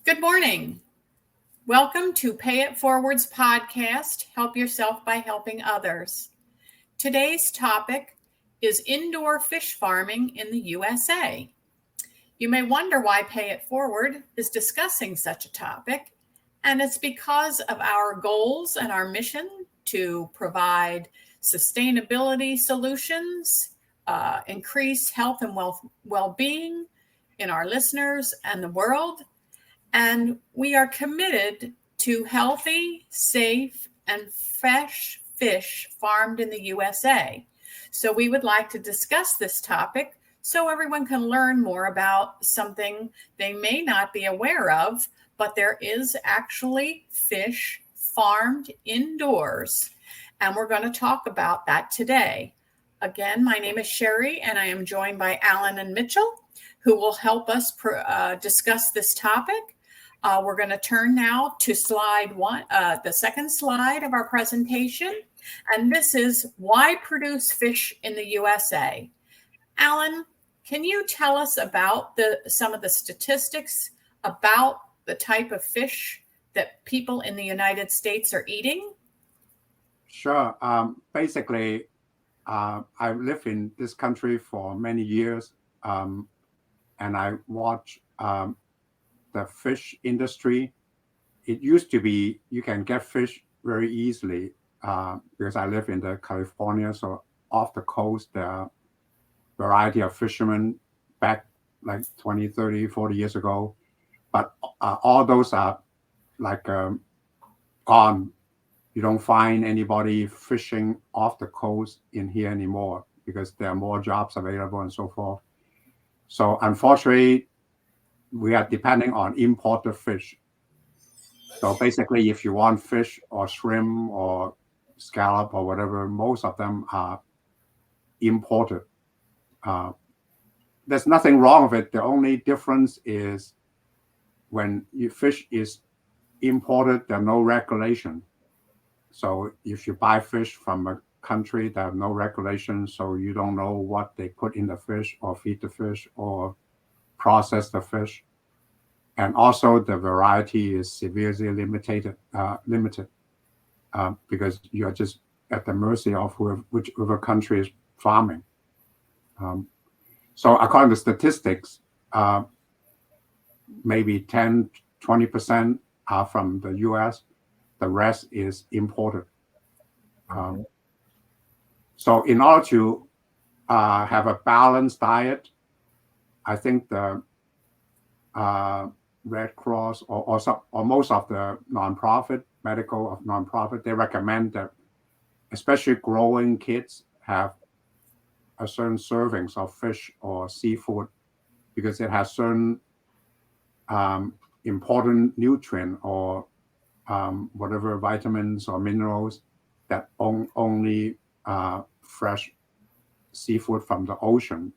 Good morning. Welcome to Pay It Forward's podcast, Help Yourself by Helping Others. Today's topic is indoor fish farming in the USA. You may wonder why Pay It Forward is discussing such a topic, and it's because of our goals and our mission to provide sustainability solutions, increase health and well-being in our listeners and the world. And we are committed to healthy, safe, and fresh fish farmed in the USA. So we would like to discuss this topic so everyone can learn more about something they may not be aware of, but there is actually fish farmed indoors. And we're going to talk about that today. Again, my name is Sherry, and I am joined by Alan and Mitchell, who will help us discuss this topic. We're going to turn now to slide one, the second slide of our presentation. And this is why produce fish in the USA. Alan, can you tell us about some of the statistics about the type of fish that people in the United States are eating? Sure. Basically, I've lived in this country for many years, and I watch the fish industry. It used to be you can get fish very easily because I live in the California, so off the coast there are a variety of fishermen back like 20, 30, 40 years ago. But all those are like gone. You don't find anybody fishing off the coast in here anymore because there are more jobs available and so forth. So unfortunately, we are depending on imported fish. So basically, if you want fish or shrimp or scallop or whatever, most of them are imported. There's nothing wrong with it. The only difference is when your fish is imported, there's no regulation. So if you buy fish from a country that have no regulation, so you don't know what they put in the fish or feed the fish or process the fish. And also the variety is severely limited because you are just at the mercy of whichever country is farming. So according to statistics, maybe 10, 20% are from the US. The rest is imported. So in order to have a balanced diet, I think the Red Cross or most of the nonprofit, they recommend that especially growing kids have a certain servings of fish or seafood because it has certain important nutrient or whatever vitamins or minerals that only fresh seafood from the ocean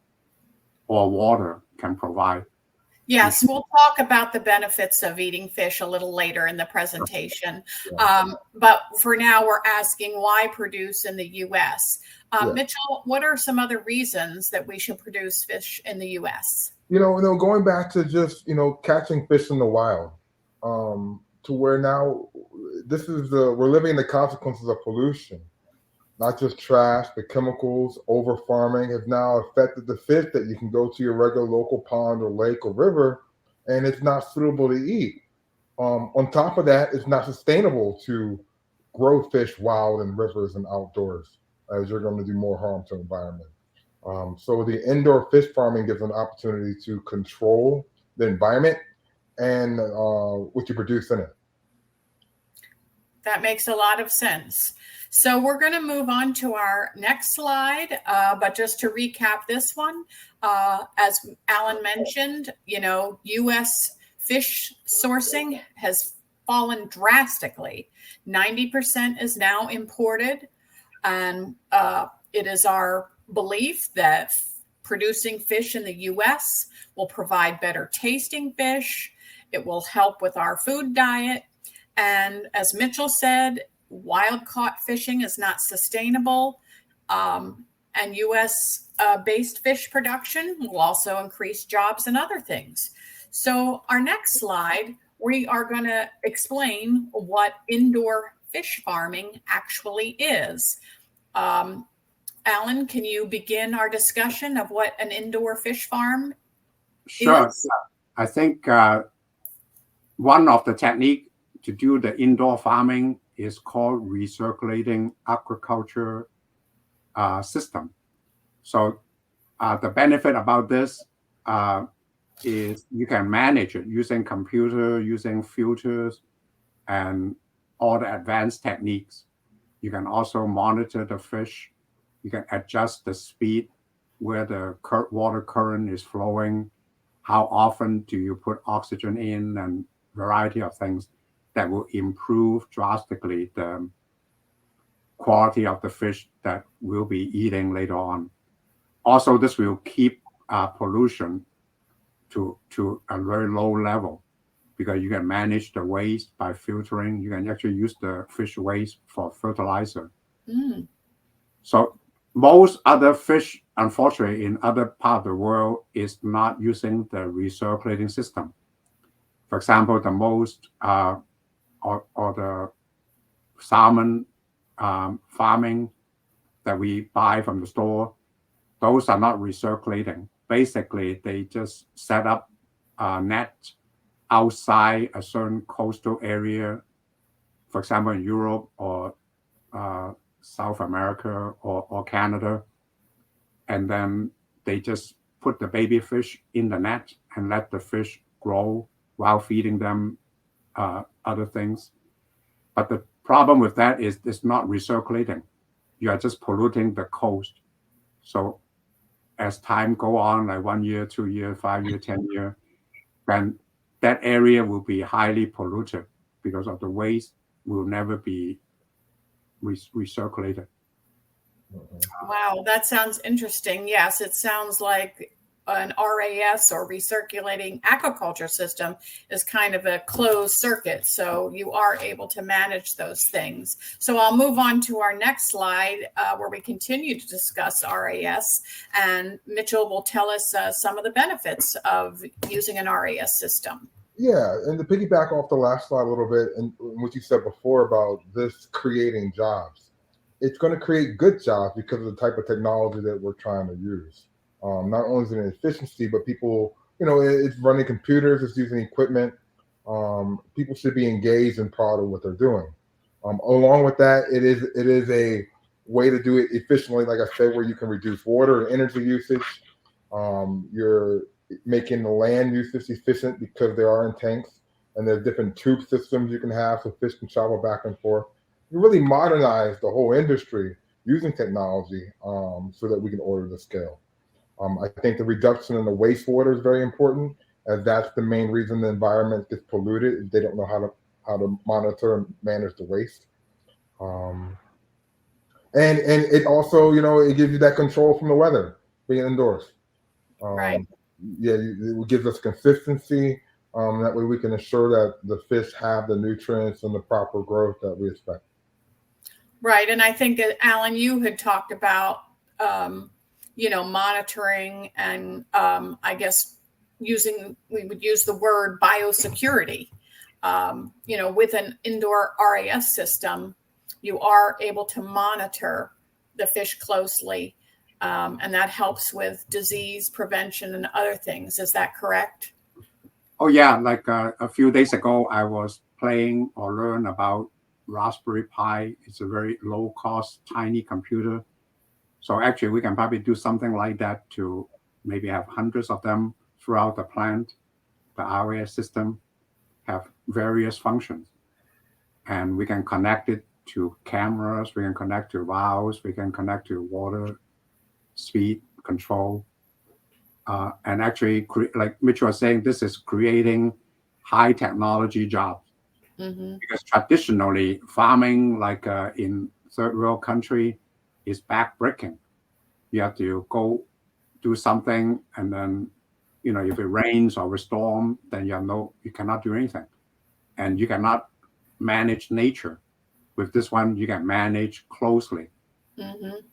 or water can provide. Yes, we'll talk about the benefits of eating fish a little later in the presentation. But for now, we're asking why produce in the U.S. Mitchell, what are some other reasons that we should produce fish in the U.S.? Going back to just, catching fish in the wild, to where now we're living the consequences of pollution. Not just trash, the chemicals, over farming have now affected the fish that you can go to your regular local pond or lake or river, and it's not suitable to eat. On top of that, it's not sustainable to grow fish wild in rivers and outdoors, as you're going to do more harm to the environment. So the indoor fish farming gives an opportunity to control the environment and what you produce in it. That makes a lot of sense. So we're going to move on to our next slide. But just to recap this one, as Alan mentioned, U.S. fish sourcing has fallen drastically. 90% is now imported. And it is our belief that producing fish in the U.S. will provide better tasting fish. It will help with our food diet. And as Mitchell said, wild caught fishing is not sustainable. And U.S. based fish production will also increase jobs and other things. So our next slide we are going to explain what indoor fish farming actually is. Alan, can you begin our discussion of what an indoor fish farm Sure. is? I think one of the techniques to do the indoor farming is called recirculating aquaculture system. So the benefit about this is you can manage it using computer, using filters, and all the advanced techniques. You can also monitor the fish. You can adjust the speed where the water current is flowing. How often do you put oxygen in, and variety of things that will improve drastically the quality of the fish that we'll be eating later on. Also, this will keep pollution to a very low level because you can manage the waste by filtering. You can actually use the fish waste for fertilizer. Mm. So most other fish, unfortunately, in other parts of the world is not using the recirculating system. For example, the most or the salmon farming that we buy from the store, those are not recirculating. Basically, they just set up a net outside a certain coastal area, for example, in Europe or South America or Canada. And then they just put the baby fish in the net and let the fish grow while feeding them other things. But the problem with that is it's not recirculating. You are just polluting the coast. So as time go on, like 1 year, 2 year, 5 year, 10 year, then that area will be highly polluted because of the waste will never be recirculated. Wow, that sounds interesting. Yes, it sounds like an RAS or recirculating aquaculture system is kind of a closed circuit. So you are able to manage those things. So I'll move on to our next slide where we continue to discuss RAS. And Mitchell will tell us some of the benefits of using an RAS system. Yeah, and to piggyback off the last slide a little bit, and what you said before about this creating jobs, it's going to create good jobs because of the type of technology that we're trying to use. Not only is it an efficiency, but people, it's running computers, it's using equipment. People should be engaged and proud of what they're doing. Along with that, it is a way to do it efficiently, like I said, where you can reduce water and energy usage. You're making the land usage efficient because they are in tanks, and there's different tube systems you can have so fish can travel back and forth. You really modernize the whole industry using technology so that we can order the scale. I think the reduction in the wastewater is very important, as that's the main reason the environment gets polluted. Is they don't know how to monitor and manage the waste. And it also, it gives you that control from the weather being indoors. Right. Yeah, it gives us consistency. That way we can ensure that the fish have the nutrients and the proper growth that we expect. Right. And I think, Alan, you had talked about, monitoring and I guess we would use the word biosecurity. With an indoor RAS system, you are able to monitor the fish closely. And that helps with disease prevention and other things. Is that correct? Oh yeah, like a few days ago, I was playing or learn about Raspberry Pi. It's a very low cost, tiny computer. So actually we can probably do something like that to maybe have hundreds of them throughout the plant. The RAS system have various functions, and we can connect it to cameras, we can connect to valves, we can connect to water speed control. And actually, like Mitch was saying, this is creating high technology jobs. Mm-hmm. Because traditionally, farming, like in third world country, is backbreaking. You have to go do something, and then, if it rains or a storm, then you cannot do anything, and you cannot manage nature. With this one, you can manage closely. Mm-hmm.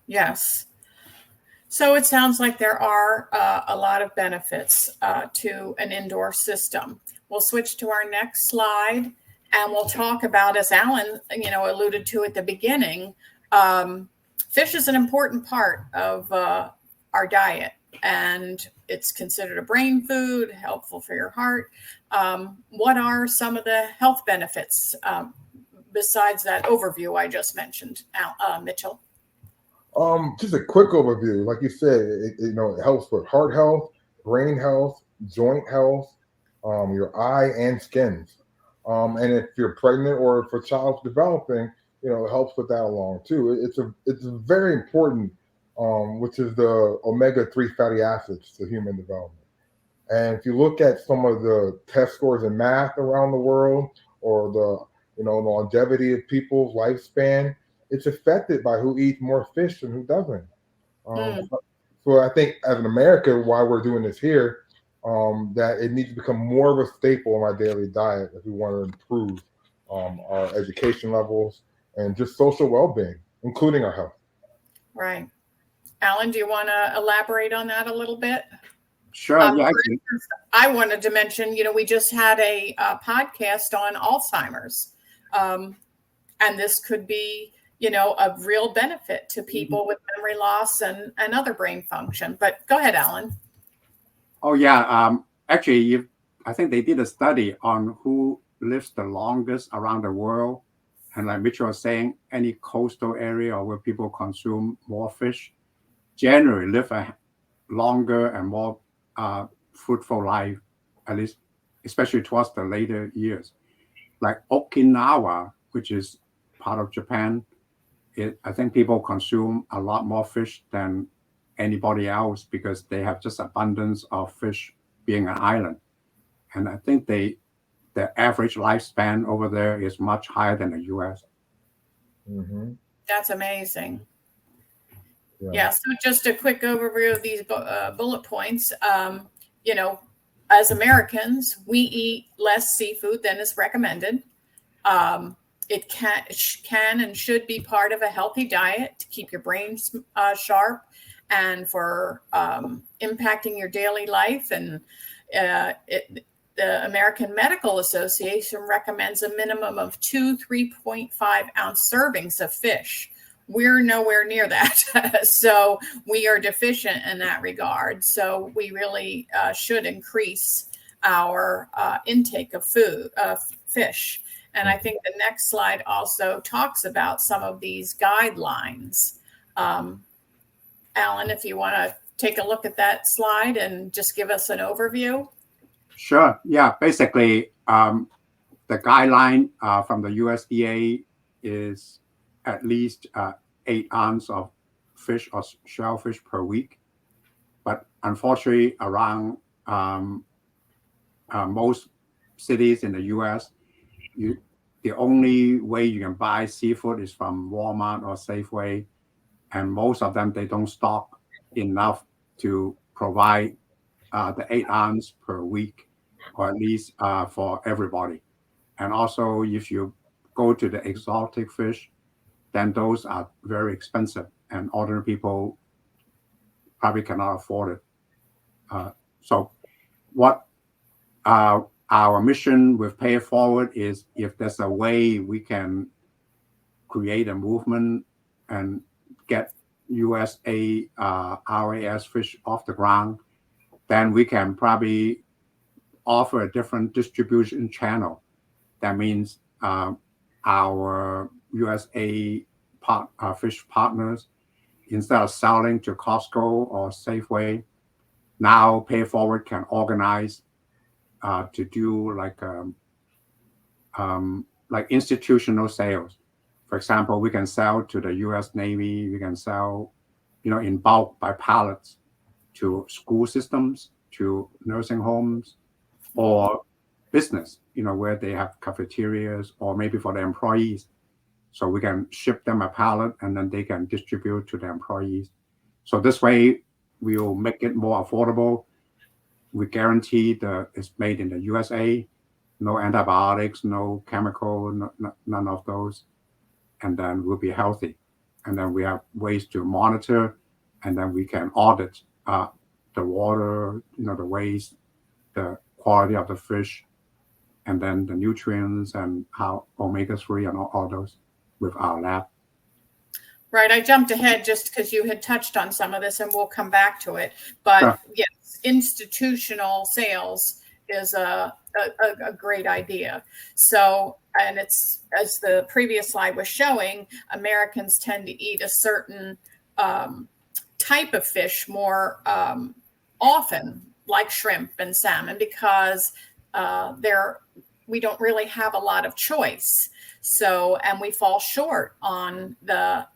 Yes. So it sounds like there are a lot of benefits to an indoor system. We'll switch to our next slide, and we'll talk about, as Alan, alluded to at the beginning, fish is an important part of our diet, and it's considered a brain food, helpful for your heart. What are some of the health benefits besides that overview I just mentioned, Mitchell? Just a quick overview. Like you said, it helps with heart health, brain health, joint health, your eye and skins. And if you're pregnant or if a child's developing, it helps with that along too. It's very important, which is the omega-3 fatty acids to human development. And if you look at some of the test scores in math around the world, or the longevity of people's lifespan, it's affected by who eats more fish and who doesn't. So I think as an American, why we're doing this here, that it needs to become more of a staple in our daily diet if we want to improve our education levels and just social well-being, including our health. Right. Alan, do you want to elaborate on that a little bit? Sure. Yeah. I wanted to mention, we just had a podcast on Alzheimer's, and this could be, a real benefit to people with memory loss and other brain function. But go ahead, Alan. Oh, yeah. Actually, I think they did a study on who lives the longest around the world. And like Mitchell was saying, any coastal area or where people consume more fish generally live a longer and more fruitful life, at least, especially towards the later years. Like Okinawa, which is part of Japan, I think people consume a lot more fish than anybody else because they have just abundance of fish being an island. And I think the average lifespan over there is much higher than the US. Mm-hmm. That's amazing. Yeah. So just a quick overview of these bullet points. As Americans, we eat less seafood than is recommended. It can and should be part of a healthy diet to keep your brain sharp and for impacting your daily life. And the American Medical Association recommends a minimum of 2 3.5 ounce servings of fish. We're nowhere near that. So we are deficient in that regard. So we really should increase our intake of fish. And I think the next slide also talks about some of these guidelines. Alan, if you want to take a look at that slide and just give us an overview. Sure. Yeah. Basically, the guideline from the USDA is at least 8 ounces of fish or shellfish per week. But unfortunately, around most cities in the US, the only way you can buy seafood is from Walmart or Safeway. And most of them, they don't stock enough to provide the 8 ounces per week, or at least for everybody. And also, if you go to the exotic fish, then those are very expensive and ordinary people probably cannot afford it. So what our mission with Pay It Forward is, if there's a way we can create a movement and get USA RAS fish off the ground, then we can probably offer a different distribution channel. That means our USA fish partners, instead of selling to Costco or Safeway, now Pay It Forward can organize to do like institutional sales. For example, we can sell to the U.S. Navy. We can sell, in bulk by pallets to school systems, to nursing homes, or business, where they have cafeterias, or maybe for the employees. So we can ship them a pallet and then they can distribute to the employees. So this way, we will make it more affordable. We guarantee it's made in the USA, no antibiotics, no chemical, none of those. And then we'll be healthy. And then we have ways to monitor and then we can audit the water, the waste, the quality of the fish, and then the nutrients and how omega-3 and all those with our lab. Right. I jumped ahead just because you had touched on some of this, and we'll come back to it. But Sure. yes, institutional sales is a great idea. So, and it's, as the previous slide was showing, Americans tend to eat a certain type of fish more often, like shrimp and salmon, because we don't really have a lot of choice. So, and we fall short on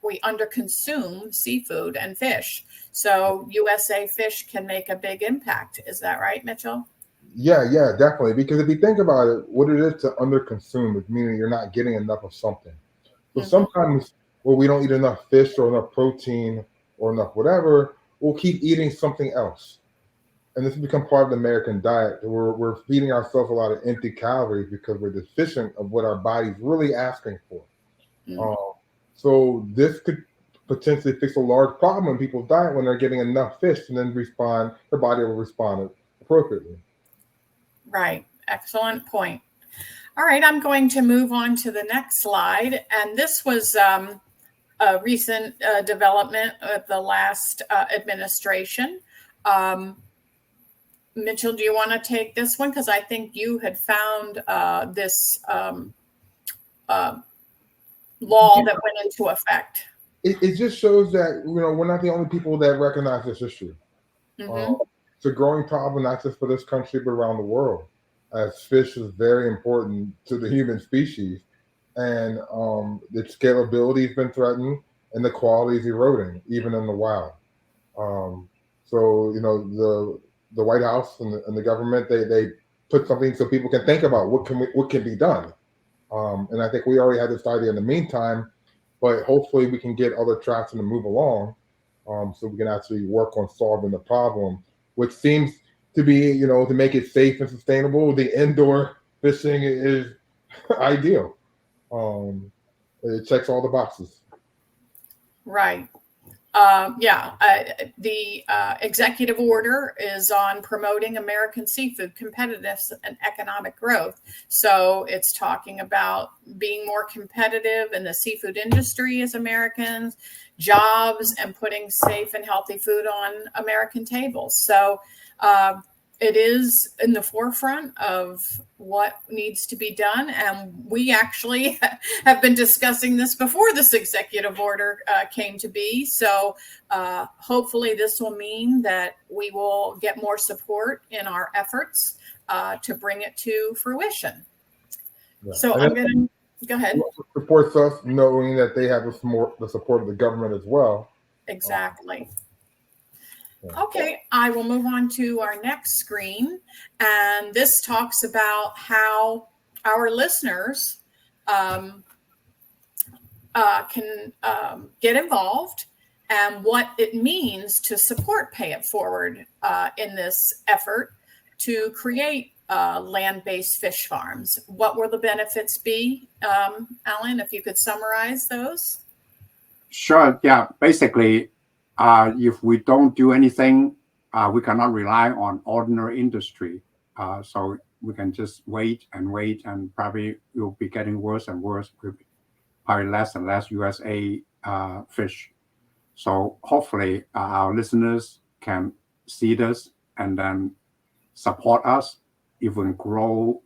we underconsume seafood and fish. So USA Fish can make a big impact. Is that right, Mitchell? Yeah, definitely. Because if you think about it, what it is to underconsume is meaning you're not getting enough of something. So sometimes when we don't eat enough fish or enough protein or enough whatever, we'll keep eating something else. And this has become part of the American diet. We're feeding ourselves a lot of empty calories because we're deficient of what our body's really asking for. So this could potentially fix a large problem in people's diet when they're getting enough fish, and then their body will respond appropriately. Right. Excellent point. All right. I'm going to move on to the next slide. And this was a recent development of the last administration. Mitchell, do you want to take this one? Because I think you had found this law that went into effect. It just shows that we're not the only people that recognize this issue. It's a growing problem, not just for this country, but around the world, as fish is very important to the human species. And the scalability has been threatened and the quality is eroding, even in the wild. So, the White House and the government, they put something so people can think about what can be done. And I think we already had this idea in the meantime, but hopefully we can get other traction to move along so we can actually work on solving the problem, which seems to be, to make it safe and sustainable. The indoor fishing is ideal. It checks all the boxes. Right. The executive order is on promoting American seafood competitiveness and economic growth. So it's talking about being more competitive in the seafood industry as Americans, jobs, and putting safe and healthy food on American tables. So it is in the forefront of what needs to be done. And we actually have been discussing this before this executive order came to be. So hopefully this will mean that we will get more support in our efforts to bring it to fruition. Yeah. So I'm going to go ahead. Supports us knowing that they have the support of the government as well. Exactly. Okay, I will move on to our next screen. And this talks about how our listeners can get involved and what it means to support Pay It Forward in this effort to create land-based fish farms. What will the benefits be, Alan, if you could summarize those? Sure, yeah, basically, if we don't do anything, we cannot rely on ordinary industry. So we can just wait, and probably will be getting worse and worse. Probably less and less USA fish. So hopefully our listeners can see this and then support us. If we can grow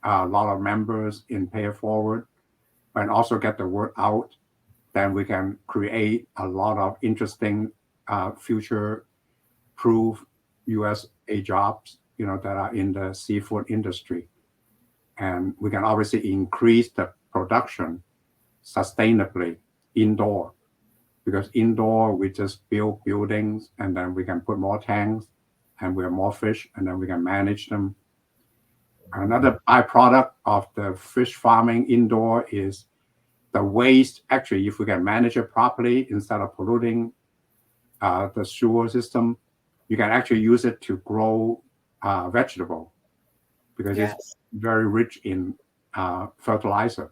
a lot of members in Pay It Forward, and also get the word out, then we can create a lot of interesting future-proof USA jobs, that are in the seafood industry. And we can obviously increase the production sustainably indoor, because indoor we just build buildings and then we can put more tanks and we have more fish and then we can manage them. Another byproduct of the fish farming indoor is the waste. Actually, if we can manage it properly, instead of polluting the sewer system, you can actually use it to grow vegetable, because it's very rich in fertilizer.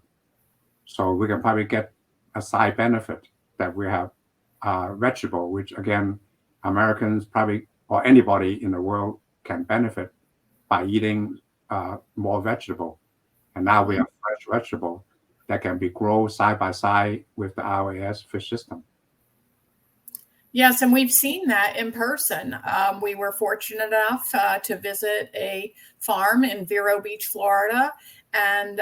So we can probably get a side benefit that we have vegetable, which again Americans probably, or anybody in the world, can benefit by eating more vegetable. And now we have fresh vegetable that can be grown side by side with the RAS fish system. Yes, and we've seen that in person. We were fortunate enough to visit a farm in Vero Beach, Florida. And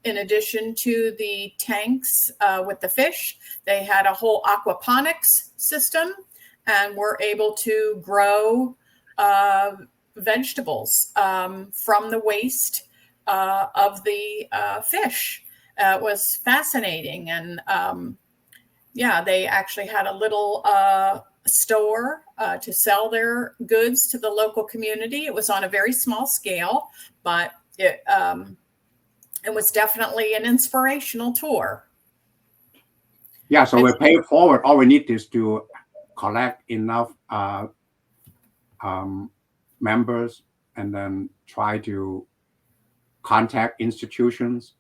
in addition to the tanks with the fish, they had a whole aquaponics system and were able to grow vegetables from the waste of the fish. It was fascinating. And yeah, they actually had a little store to sell their goods to the local community. It was on a very small scale, but it was definitely an inspirational tour. Yeah, so we pay it forward. All we need is to collect enough members and then try to contact institutions,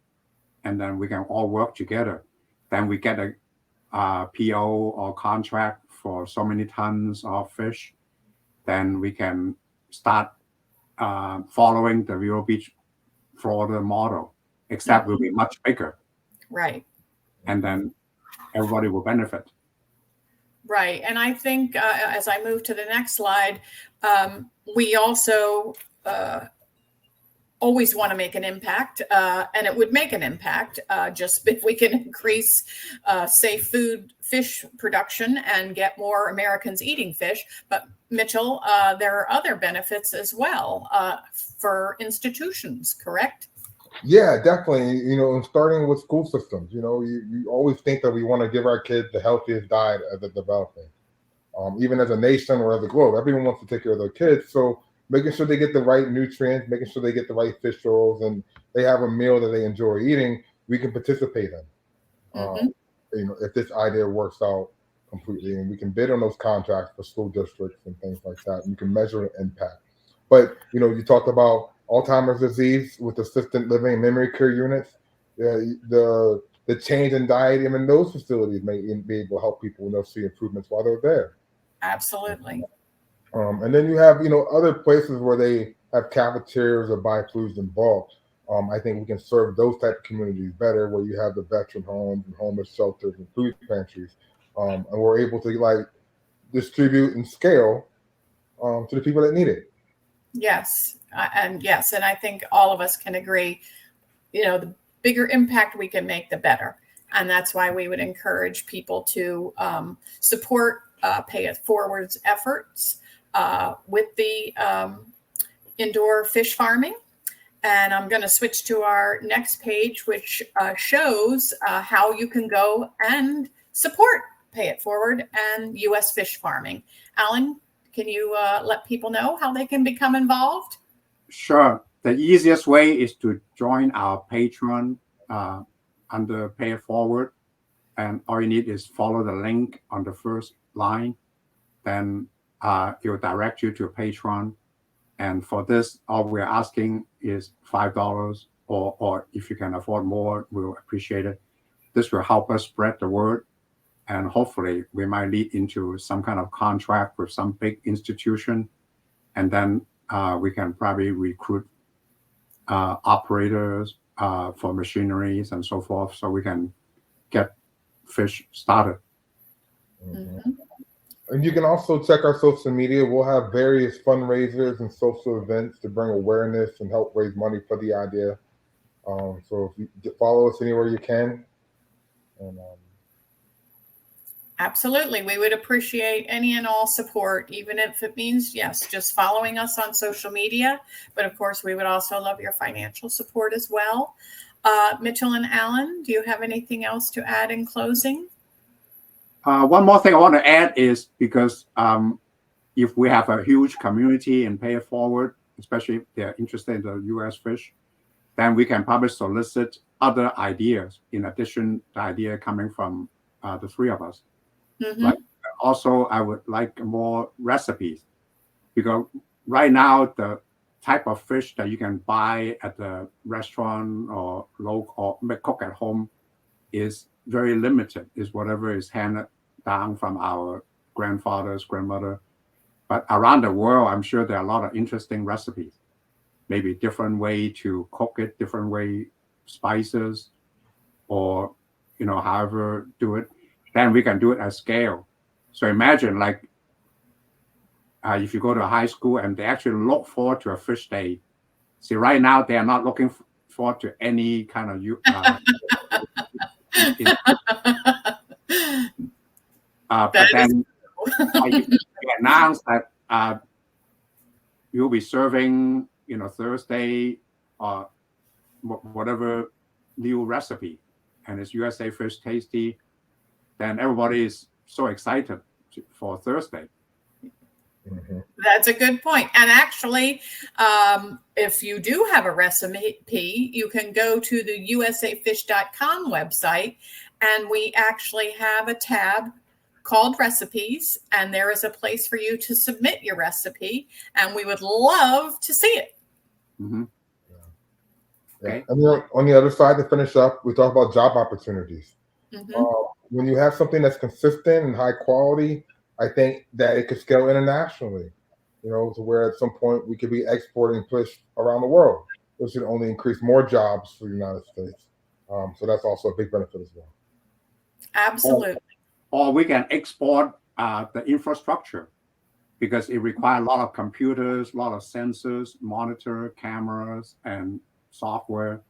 and then we can all work together. Then we get a PO or contract for so many tons of fish. Then we can start following the Vero Beach, Florida model, except we'll be much bigger. Right. And then everybody will benefit. Right. And I think as I move to the next slide, we also always want to make an impact, and it would make an impact just if we can increase safe fish production and get more Americans eating fish. But Mitchell, there are other benefits as well for institutions, correct? Yeah, definitely. And starting with school systems, you always think that we want to give our kids the healthiest diet as they're developing. Even as a nation or as a globe, everyone wants to take care of their kids. So making sure they get the right nutrients, making sure they get the right fish oils, and they have a meal that they enjoy eating, we can participate in. If this idea works out completely, and we can bid on those contracts for school districts and things like that, and you can measure the impact. But you talked about Alzheimer's disease with assisted living memory care units. The change in diet, even those facilities may be able to help people see improvements while they're there. Absolutely. And then you have other places where they have cafeterias or buy foods in bulk. I think we can serve those type of communities better, where you have the veteran homes and homeless shelters and food pantries, and we're able to distribute and scale to the people that need it. Yes, and I think all of us can agree. The bigger impact we can make, the better, and that's why we would encourage people to support Pay It Forward's efforts with the indoor fish farming. And I'm going to switch to our next page, which shows how you can go and support Pay It Forward and U.S. fish farming. Alan, can you let people know how they can become involved? Sure. The easiest way is to join our Patreon under Pay It Forward. And all you need is follow the link on the first line. Then it'll direct you to Patreon. And for this, all we're asking is $5, or if you can afford more, we'll appreciate it. This will help us spread the word. And hopefully we might lead into some kind of contract with some big institution. And then we can probably recruit operators for machineries and so forth, so we can get fish started. Mm-hmm. And you can also check our social media. We'll have various fundraisers and social events to bring awareness and help raise money for the idea. So if you follow us anywhere you can. And, absolutely. We would appreciate any and all support, even if it means, just following us on social media. But of course, we would also love your financial support as well. Mitchell and Alan, do you have anything else to add in closing? One more thing I want to add is, because if we have a huge community in Pay It Forward, especially if they're interested in the U.S. fish, then we can probably solicit other ideas in addition to the idea coming from the three of us. Mm-hmm. Like, also, I would like more recipes, because right now the type of fish that you can buy at the restaurant or local or cook at home is very limited. Is whatever is handed down from our grandfathers, grandmother. But around the world, I'm sure there are a lot of interesting recipes. Maybe different way to cook it, different way spices, or however do it. Then we can do it at scale. So imagine like if you go to a high school and they actually look forward to a fish day. See, right now they are not looking forward to any kind of but then if you announce that you'll be serving, Thursday or whatever new recipe, and it's USA Fish Tasty, then everybody is so excited for Thursday. Mm-hmm. That's a good point. And actually, if you do have a recipe, you can go to the usafish.com website, and we actually have a tab called recipes, and there is a place for you to submit your recipe, and we would love to see it. Mm-hmm. Okay. And on the other side, to finish up, we talk about job opportunities. Mm-hmm. When you have something that's consistent and high quality, I think that it could scale internationally, to where at some point we could be exporting fish around the world, which would only increase more jobs for the United States. So that's also a big benefit as well. Absolutely. Or we can export the infrastructure, because it requires a lot of computers, a lot of sensors, monitor, cameras, and software.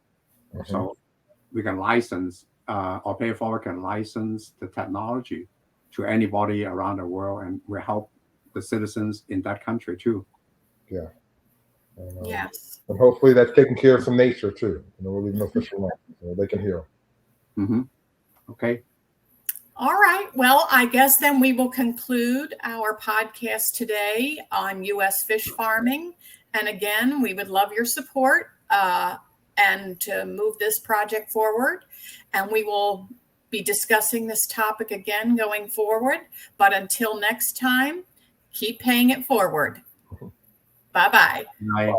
Mm-hmm. So we can license, or Pay It Forward can license the technology to anybody around the world, and will help the citizens in that country too. Yeah. And, yes. And hopefully that's taking care of some nature too. We're leaving those fish alone so they can heal. Mm-hmm. Okay. All right. Well, I guess then we will conclude our podcast today on U.S. fish farming. And again, we would love your support and to move this project forward. And we will be discussing this topic again going forward. But until next time, keep paying it forward. Bye-bye. Bye.